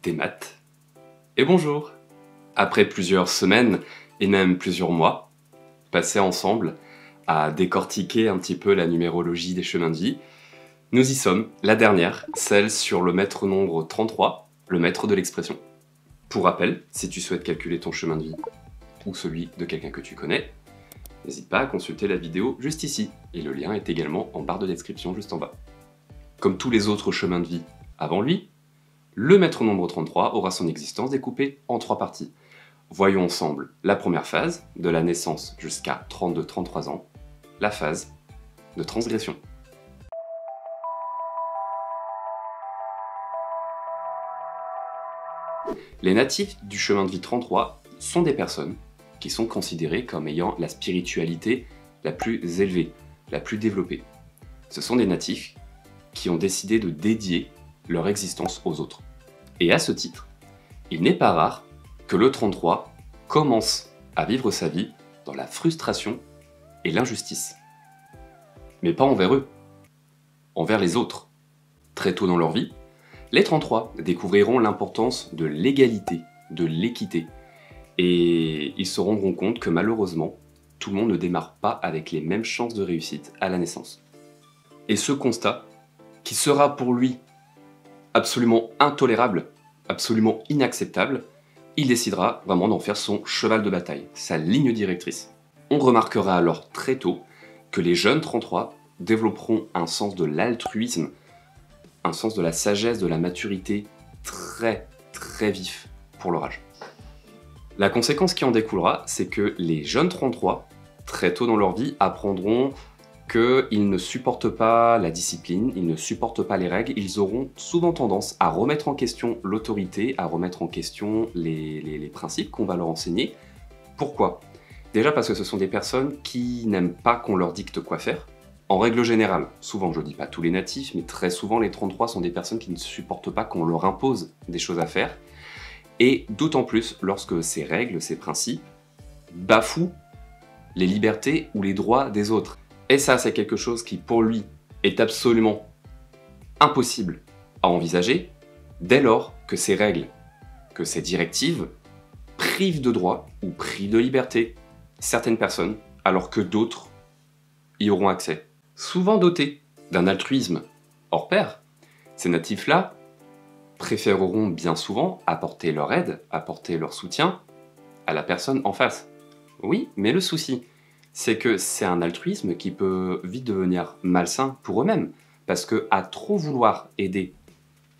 des maths. Et bonjour! Après plusieurs semaines et même plusieurs mois passés ensemble à décortiquer un petit peu la numérologie des chemins de vie, nous y sommes, la dernière, celle sur le maître nombre 33, le maître de l'expression. Pour rappel, si tu souhaites calculer ton chemin de vie ou celui de quelqu'un que tu connais, n'hésite pas à consulter la vidéo juste ici, et le lien est également en barre de description juste en bas. Comme tous les autres chemins de vie avant lui, le maître nombre 33 aura son existence découpée en 3 parties. Voyons ensemble la première phase, de la naissance jusqu'à 32-33 ans, la phase de transgression. Les natifs du chemin de vie 33 sont des personnes qui sont considérées comme ayant la spiritualité la plus élevée, la plus développée. Ce sont des natifs qui ont décidé de dédier leur existence aux autres. Et à ce titre, il n'est pas rare que le 33 commence à vivre sa vie dans la frustration et l'injustice. Mais pas envers eux, envers les autres. Très tôt dans leur vie, les 33 découvriront l'importance de l'égalité, de l'équité, et ils se rendront compte que malheureusement, tout le monde ne démarre pas avec les mêmes chances de réussite à la naissance. Et ce constat, qui sera pour lui absolument intolérable, absolument inacceptable, il décidera vraiment d'en faire son cheval de bataille, sa ligne directrice. On remarquera alors très tôt que les jeunes 33 développeront un sens de l'altruisme, un sens de la sagesse, de la maturité très vif pour leur âge. La conséquence qui en découlera, c'est que les jeunes 33, très tôt dans leur vie, apprendront qu'ils ne supportent pas la discipline, ils ne supportent pas les règles, ils auront souvent tendance à remettre en question l'autorité, à remettre en question les principes qu'on va leur enseigner. Pourquoi? Déjà parce que ce sont des personnes qui n'aiment pas qu'on leur dicte quoi faire. En règle générale, souvent, je ne dis pas tous les natifs, mais très souvent les 33 sont des personnes qui ne supportent pas qu'on leur impose des choses à faire. Et d'autant plus lorsque ces règles, ces principes, bafouent les libertés ou les droits des autres. Et ça, c'est quelque chose qui, pour lui, est absolument impossible à envisager, dès lors que ces règles, que ces directives, privent de droits ou privent de liberté certaines personnes, alors que d'autres y auront accès. Souvent dotés d'un altruisme hors pair, ces natifs-là préféreront bien souvent apporter leur aide, apporter leur soutien à la personne en face. Oui, mais le souci, c'est que c'est un altruisme qui peut vite devenir malsain pour eux-mêmes, parce que à trop vouloir aider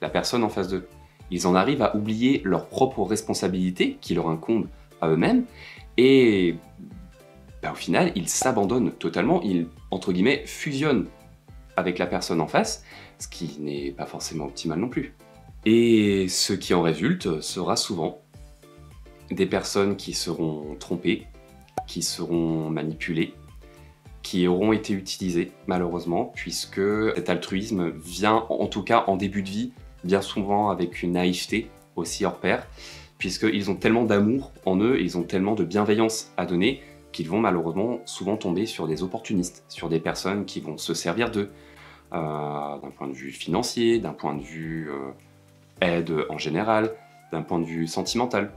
la personne en face d'eux, ils en arrivent à oublier leurs propres responsabilités qui leur incombent à eux-mêmes, et au final, ils s'abandonnent totalement, ils, entre guillemets, fusionnent avec la personne en face, ce qui n'est pas forcément optimal non plus. Et ce qui en résulte sera souvent des personnes qui seront trompées, qui seront manipulées, qui auront été utilisées malheureusement, puisque cet altruisme vient, en tout cas en début de vie, bien souvent avec une naïveté aussi hors pair, puisqu'ils ont tellement d'amour en eux, ils ont tellement de bienveillance à donner, qu'ils vont malheureusement souvent tomber sur des opportunistes, sur des personnes qui vont se servir d'eux, d'un point de vue financier, d'un point de vue aide en général, d'un point de vue sentimental.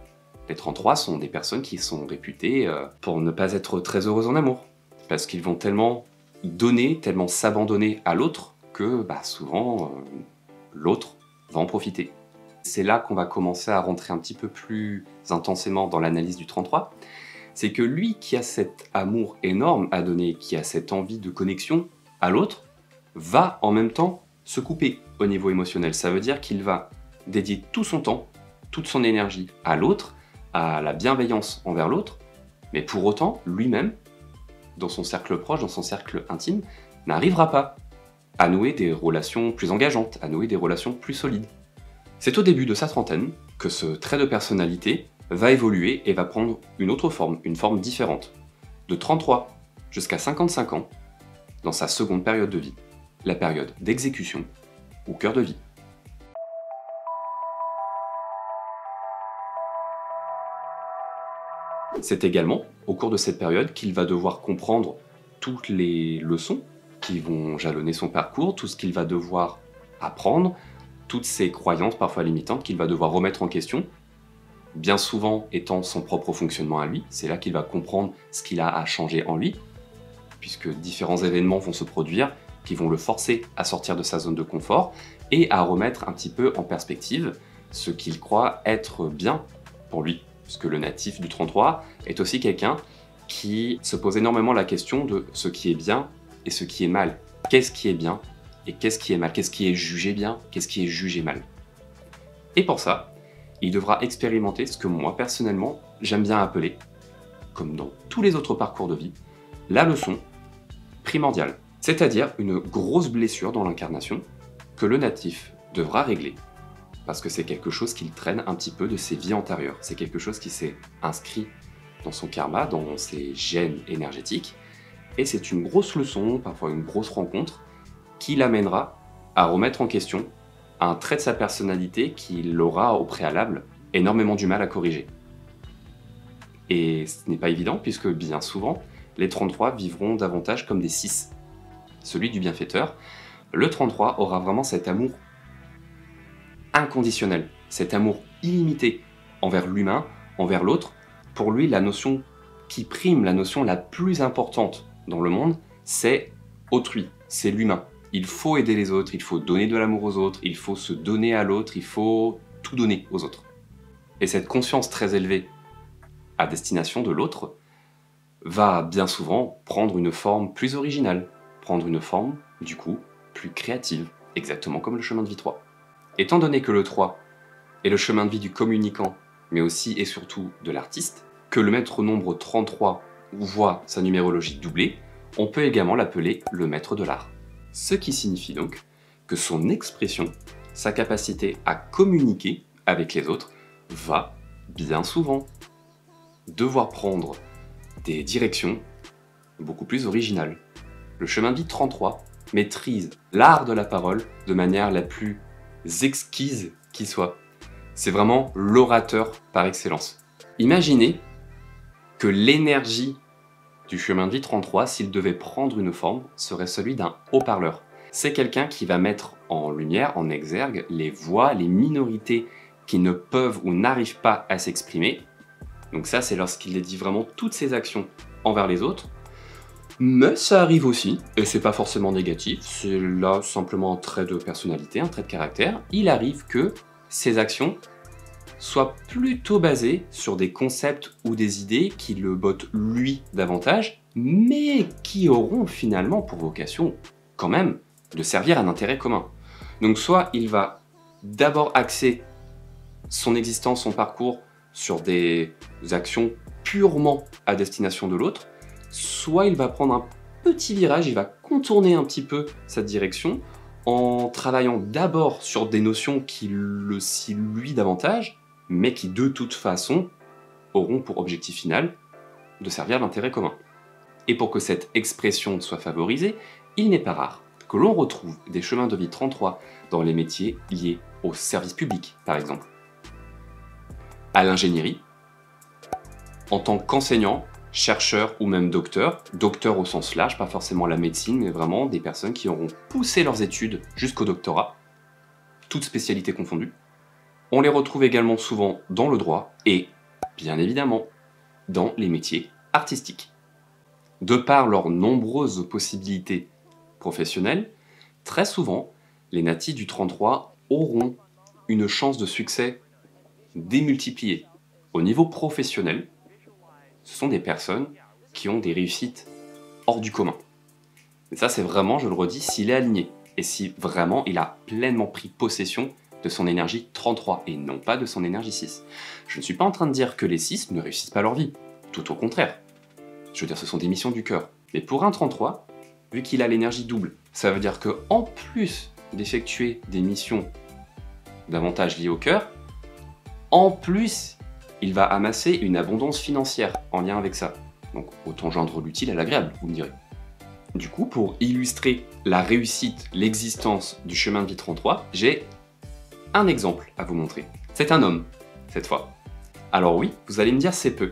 Les 33 sont des personnes qui sont réputées pour ne pas être très heureuses en amour, parce qu'ils vont tellement donner, tellement s'abandonner à l'autre, que souvent l'autre va en profiter. C'est là qu'on va commencer à rentrer un petit peu plus intensément dans l'analyse du 33, c'est que lui qui a cet amour énorme à donner, qui a cette envie de connexion à l'autre, va en même temps se couper au niveau émotionnel. Ça veut dire qu'il va dédier tout son temps, toute son énergie à l'autre, à la bienveillance envers l'autre, mais pour autant, lui-même, dans son cercle proche, dans son cercle intime, n'arrivera pas à nouer des relations plus engageantes, à nouer des relations plus solides. C'est au début de sa trentaine que ce trait de personnalité va évoluer et va prendre une autre forme, une forme différente. De 33 jusqu'à 55 ans, dans sa seconde période de vie, la période d'exécution ou cœur de vie. C'est également au cours de cette période qu'il va devoir comprendre toutes les leçons qui vont jalonner son parcours, tout ce qu'il va devoir apprendre, toutes ces croyances parfois limitantes qu'il va devoir remettre en question, bien souvent étant son propre fonctionnement à lui. C'est là qu'il va comprendre ce qu'il a à changer en lui, puisque différents événements vont se produire qui vont le forcer à sortir de sa zone de confort et à remettre un petit peu en perspective ce qu'il croit être bien pour lui. Puisque le natif du 33 est aussi quelqu'un qui se pose énormément la question de ce qui est bien et ce qui est mal. Qu'est-ce qui est bien et qu'est-ce qui est mal? Qu'est-ce qui est jugé bien? Qu'est-ce qui est jugé mal? Et pour ça, il devra expérimenter ce que moi, personnellement, j'aime bien appeler, comme dans tous les autres parcours de vie, la leçon primordiale. C'est-à-dire une grosse blessure dans l'incarnation que le natif devra régler, parce que c'est quelque chose qu'il traîne un petit peu de ses vies antérieures. C'est quelque chose qui s'est inscrit dans son karma, dans ses gènes énergétiques, et c'est une grosse leçon, parfois une grosse rencontre, qui l'amènera à remettre en question un trait de sa personnalité qu'il aura au préalable énormément du mal à corriger. Et ce n'est pas évident, puisque bien souvent, les 33 vivront davantage comme des 6. Celui du bienfaiteur, le 33 aura vraiment cet amour inconditionnel, cet amour illimité envers l'humain, envers l'autre. Pour lui, la notion qui prime, la notion la plus importante dans le monde, c'est autrui, c'est l'humain. Il faut aider les autres, il faut donner de l'amour aux autres, il faut se donner à l'autre, il faut tout donner aux autres. Et cette conscience très élevée à destination de l'autre va bien souvent prendre une forme plus originale, prendre une forme, du coup, plus créative, exactement comme le chemin de vie 3. Étant donné que le 3 est le chemin de vie du communicant, mais aussi et surtout de l'artiste, que le maître nombre 33 voit sa numérologie doublée, on peut également l'appeler le maître de l'art. Ce qui signifie donc que son expression, sa capacité à communiquer avec les autres, va bien souvent devoir prendre des directions beaucoup plus originales. Le chemin de vie 33 maîtrise l'art de la parole de manière la plus exquise qui soit. C'est vraiment l'orateur par excellence. Imaginez que l'énergie du chemin de vie 33, s'il devait prendre une forme, serait celui d'un haut-parleur. C'est quelqu'un qui va mettre en lumière, en exergue, les voix, les minorités qui ne peuvent ou n'arrivent pas à s'exprimer. Donc ça, c'est lorsqu'il dédie vraiment toutes ses actions envers les autres. Mais ça arrive aussi, et c'est pas forcément négatif, c'est là simplement un trait de personnalité, un trait de caractère. Il arrive que ses actions soient plutôt basées sur des concepts ou des idées qui le bottent lui davantage, mais qui auront finalement pour vocation, quand même, de servir un intérêt commun. Donc soit il va d'abord axer son existence, son parcours sur des actions purement à destination de l'autre, soit il va prendre un petit virage, il va contourner un petit peu sa direction en travaillant d'abord sur des notions qui le scient lui davantage, mais qui de toute façon auront pour objectif final de servir l'intérêt commun. Et pour que cette expression soit favorisée, il n'est pas rare que l'on retrouve des chemins de vie 33 dans les métiers liés au service public, par exemple, à l'ingénierie, en tant qu'enseignant, chercheur ou même docteur au sens large, pas forcément la médecine, mais vraiment des personnes qui auront poussé leurs études jusqu'au doctorat, toutes spécialités confondues. On les retrouve également souvent dans le droit et, bien évidemment, dans les métiers artistiques. De par leurs nombreuses possibilités professionnelles, très souvent, les natifs du 33 auront une chance de succès démultipliée. Au niveau professionnel, ce sont des personnes qui ont des réussites hors du commun. Et ça, c'est vraiment, je le redis, s'il est aligné et si vraiment il a pleinement pris possession de son énergie 33 et non pas de son énergie 6. Je ne suis pas en train de dire que les 6 ne réussissent pas leur vie, tout au contraire. Je veux dire, ce sont des missions du cœur. Mais pour un 33, vu qu'il a l'énergie double, ça veut dire que en plus d'effectuer des missions davantage liées au cœur, en plus, il va amasser une abondance financière en lien avec ça. Donc autant joindre l'utile à l'agréable, vous me direz. Du coup, pour illustrer la réussite, l'existence du chemin de vie 33, j'ai un exemple à vous montrer. C'est un homme, cette fois. Alors oui, vous allez me dire c'est peu.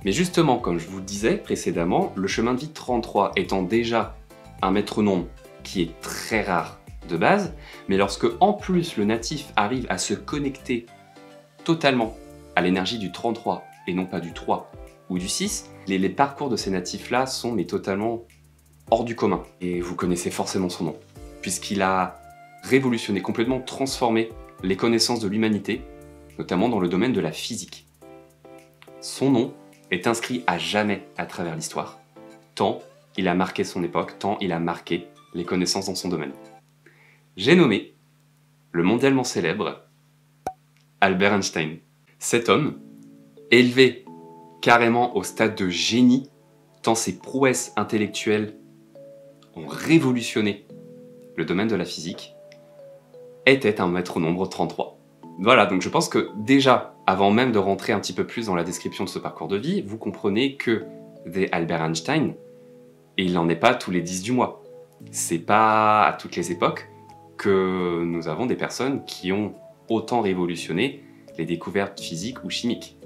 Mais justement, comme je vous le disais précédemment, le chemin de vie 33 étant déjà un maître nombre qui est très rare de base, mais lorsque en plus le natif arrive à se connecter totalement à l'énergie du 33 et non pas du 3 ou du 6, les parcours de ces natifs-là sont mais totalement hors du commun. Et vous connaissez forcément son nom, puisqu'il a révolutionné, complètement transformé les connaissances de l'humanité, notamment dans le domaine de la physique. Son nom est inscrit à jamais à travers l'histoire, tant il a marqué son époque, tant il a marqué les connaissances dans son domaine. J'ai nommé le mondialement célèbre Albert Einstein. Cet homme, élevé carrément au stade de génie, tant ses prouesses intellectuelles ont révolutionné le domaine de la physique, était un maître nombre 33. Voilà, donc je pense que déjà, avant même de rentrer un petit peu plus dans la description de ce parcours de vie, vous comprenez que des Albert Einstein, il n'en est pas tous les 10 du mois. C'est pas à toutes les époques que nous avons des personnes qui ont autant révolutionné les découvertes physiques ou chimiques.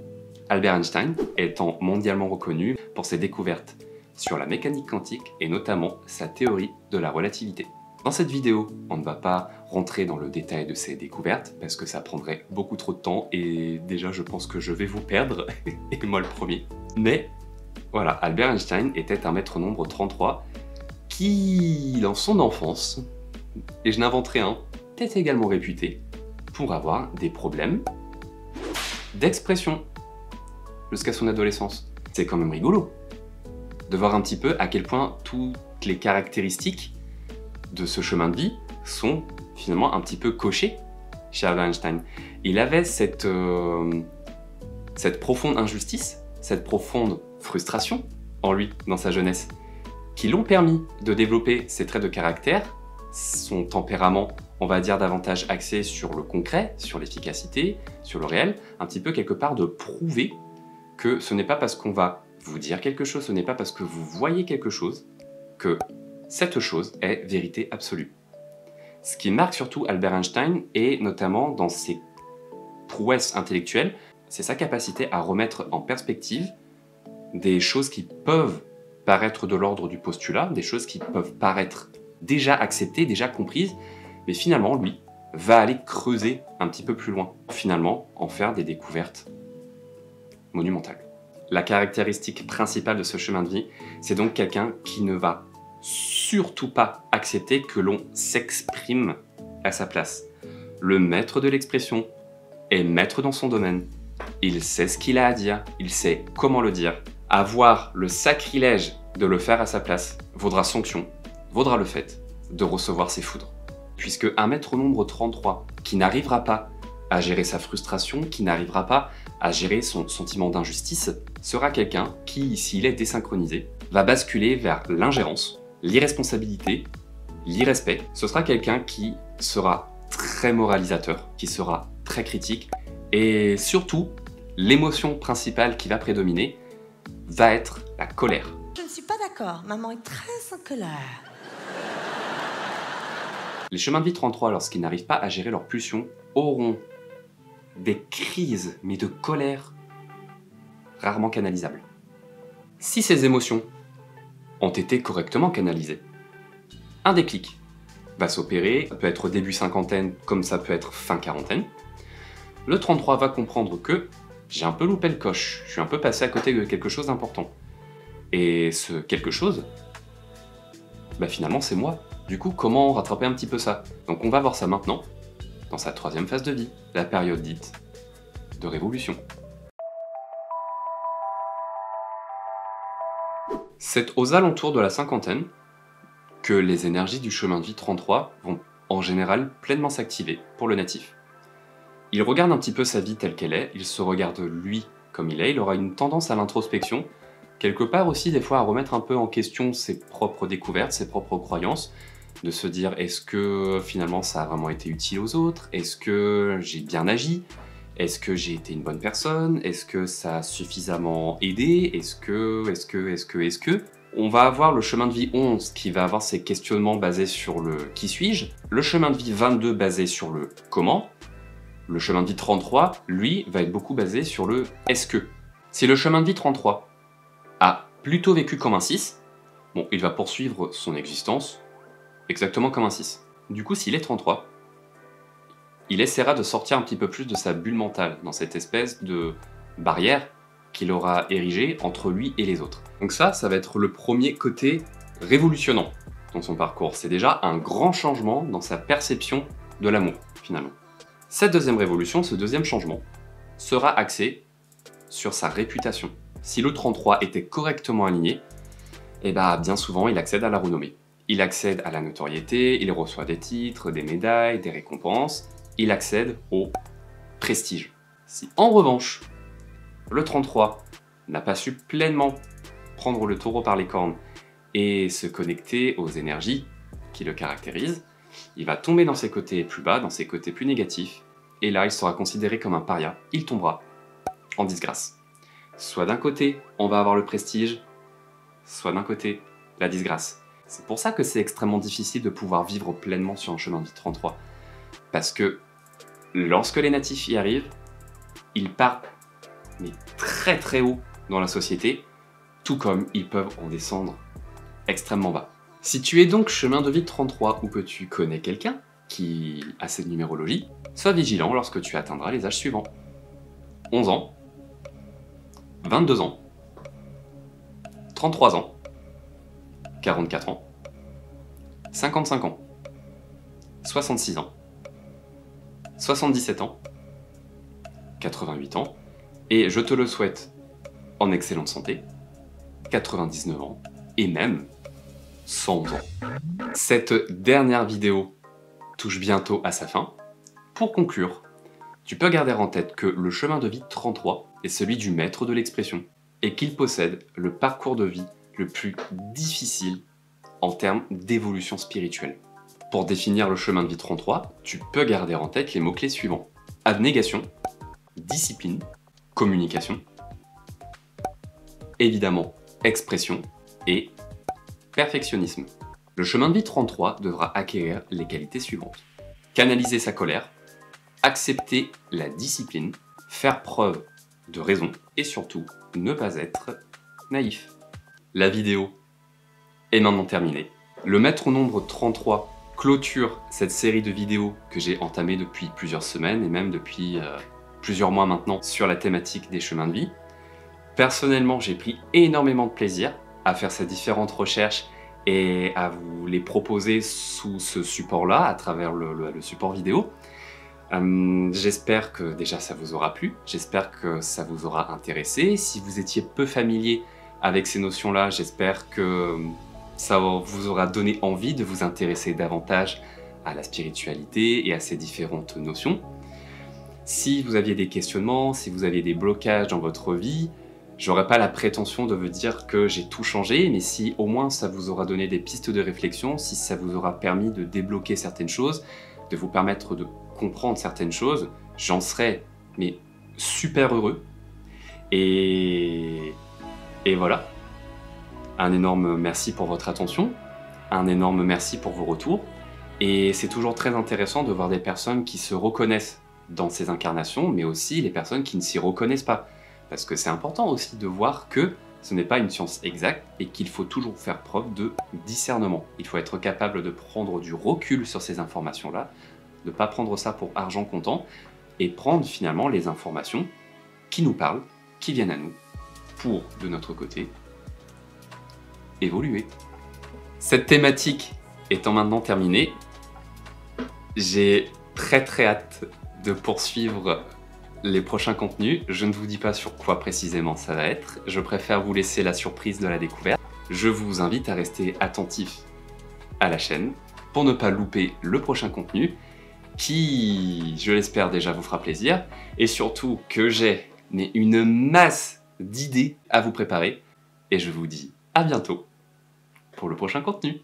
Albert Einstein étant mondialement reconnu pour ses découvertes sur la mécanique quantique et notamment sa théorie de la relativité. Dans cette vidéo, on ne va pas rentrer dans le détail de ces découvertes parce que ça prendrait beaucoup trop de temps et déjà je pense que je vais vous perdre, et moi le premier. Mais voilà, Albert Einstein était un maître nombre 33 qui, dans son enfance, et je n'inventerai un, était également réputé pour avoir des problèmes d'expression jusqu'à son adolescence. C'est quand même rigolo de voir un petit peu à quel point toutes les caractéristiques de ce chemin de vie sont finalement un petit peu cochées chez Albert Einstein. Il avait cette profonde injustice, cette profonde frustration en lui dans sa jeunesse, qui l'ont permis de développer ses traits de caractère, son tempérament, on va dire davantage axé sur le concret, sur l'efficacité, sur le réel, un petit peu quelque part de prouver que ce n'est pas parce qu'on va vous dire quelque chose, ce n'est pas parce que vous voyez quelque chose que cette chose est vérité absolue. Ce qui marque surtout Albert Einstein, et notamment dans ses prouesses intellectuelles, c'est sa capacité à remettre en perspective des choses qui peuvent paraître de l'ordre du postulat, des choses qui peuvent paraître déjà acceptées, déjà comprises, mais finalement, lui, va aller creuser un petit peu plus loin, finalement, en faire des découvertes monumentales. La caractéristique principale de ce chemin de vie, c'est donc quelqu'un qui ne va surtout pas accepter que l'on s'exprime à sa place. Le maître de l'expression est maître dans son domaine. Il sait ce qu'il a à dire, il sait comment le dire. Avoir le sacrilège de le faire à sa place vaudra sanction, vaudra le fait de recevoir ses foudres. Puisque un maître nombre 33 qui n'arrivera pas à gérer sa frustration, qui n'arrivera pas à gérer son sentiment d'injustice, sera quelqu'un qui, s'il est désynchronisé, va basculer vers l'ingérence, l'irresponsabilité, l'irrespect. Ce sera quelqu'un qui sera très moralisateur, qui sera très critique, et surtout, l'émotion principale qui va prédominer va être la colère. Je ne suis pas d'accord, maman est très en colère. Les chemins de vie 33, lorsqu'ils n'arrivent pas à gérer leurs pulsions, auront des crises, mais de colère rarement canalisables. Si ces émotions ont été correctement canalisées, un déclic va s'opérer, ça peut être début cinquantaine comme ça peut être fin quarantaine. Le 33 va comprendre que j'ai un peu loupé le coche, je suis un peu passé à côté de quelque chose d'important. Et ce quelque chose, bah finalement c'est moi. Du coup, comment rattraper un petit peu ça? Donc on va voir ça maintenant, dans sa troisième phase de vie, la période dite de révolution. C'est aux alentours de la cinquantaine que les énergies du chemin de vie 33 vont en général pleinement s'activer pour le natif. Il regarde un petit peu sa vie telle qu'elle est, il se regarde lui comme il est, il aura une tendance à l'introspection, quelque part aussi des fois à remettre un peu en question ses propres découvertes, ses propres croyances, de se dire est-ce que finalement ça a vraiment été utile aux autres, est-ce que j'ai bien agi, est-ce que j'ai été une bonne personne, est-ce que ça a suffisamment aidé, est-ce que... On va avoir le chemin de vie 11 qui va avoir ses questionnements basés sur le qui suis-je, le chemin de vie 22 basé sur le comment, le chemin de vie 33, lui, va être beaucoup basé sur le est-ce que. Si le chemin de vie 33 a plutôt vécu comme un 6, bon, il va poursuivre son existence exactement comme un 6. Du coup, s'il est 33, il essaiera de sortir un petit peu plus de sa bulle mentale, dans cette espèce de barrière qu'il aura érigée entre lui et les autres. Donc ça va être le premier côté révolutionnant dans son parcours. C'est déjà un grand changement dans sa perception de l'amour, finalement. Cette deuxième révolution, ce deuxième changement, sera axé sur sa réputation. Si le 33 était correctement aligné, eh ben, bien souvent, il accède à la renommée. Il accède à la notoriété, il reçoit des titres, des médailles, des récompenses, il accède au prestige. Si en revanche, le 33 n'a pas su pleinement prendre le taureau par les cornes et se connecter aux énergies qui le caractérisent, il va tomber dans ses côtés plus bas, dans ses côtés plus négatifs, et là il sera considéré comme un paria, il tombera en disgrâce. Soit d'un côté, on va avoir le prestige, soit d'un côté, la disgrâce. C'est pour ça que c'est extrêmement difficile de pouvoir vivre pleinement sur un chemin de vie 33. Parce que lorsque les natifs y arrivent, ils partent mais très très haut dans la société, tout comme ils peuvent en descendre extrêmement bas. Si tu es donc chemin de vie 33 ou que tu connais quelqu'un qui a cette numérologie, sois vigilant lorsque tu atteindras les âges suivants. 11 ans, 22 ans, 33 ans, 44 ans, 55 ans, 66 ans, 77 ans, 88 ans, et je te le souhaite en excellente santé, 99 ans, et même 100 ans. Cette dernière vidéo touche bientôt à sa fin. Pour conclure, tu peux garder en tête que le chemin de vie 33 est celui du maître de l'expression, et qu'il possède le parcours de vie le plus difficile en termes d'évolution spirituelle. Pour définir le chemin de vie 33, tu peux garder en tête les mots-clés suivants: abnégation, discipline, communication, évidemment expression et perfectionnisme. Le chemin de vie 33 devra acquérir les qualités suivantes: canaliser sa colère, accepter la discipline, faire preuve de raison et surtout ne pas être naïf. La vidéo est maintenant terminée. Le maître au nombre 33 clôture cette série de vidéos que j'ai entamée depuis plusieurs semaines et même depuis plusieurs mois maintenant sur la thématique des chemins de vie. Personnellement, j'ai pris énormément de plaisir à faire ces différentes recherches et à vous les proposer sous ce support-là, à travers le support vidéo. J'espère que déjà ça vous aura plu, j'espère que ça vous aura intéressé. Si vous étiez peu familier avec ces notions-là, j'espère que ça vous aura donné envie de vous intéresser davantage à la spiritualité et à ces différentes notions. Si vous aviez des questionnements, si vous aviez des blocages dans votre vie, j'aurais pas la prétention de vous dire que j'ai tout changé, mais si au moins ça vous aura donné des pistes de réflexion, si ça vous aura permis de débloquer certaines choses, de vous permettre de comprendre certaines choses, j'en serais mais super heureux. Et voilà. Un énorme merci pour votre attention, un énorme merci pour vos retours. Et c'est toujours très intéressant de voir des personnes qui se reconnaissent dans ces incarnations, mais aussi les personnes qui ne s'y reconnaissent pas. Parce que c'est important aussi de voir que ce n'est pas une science exacte et qu'il faut toujours faire preuve de discernement. Il faut être capable de prendre du recul sur ces informations-là, de ne pas prendre ça pour argent comptant, et prendre finalement les informations qui nous parlent, qui viennent à nous, pour, de notre côté, évoluer. Cette thématique étant maintenant terminée, j'ai très hâte de poursuivre les prochains contenus. Je ne vous dis pas sur quoi précisément ça va être, je préfère vous laisser la surprise de la découverte. Je vous invite à rester attentif à la chaîne pour ne pas louper le prochain contenu qui, je l'espère déjà, vous fera plaisir, et surtout que j'ai une masse d'idées à vous préparer, et je vous dis à bientôt pour le prochain contenu.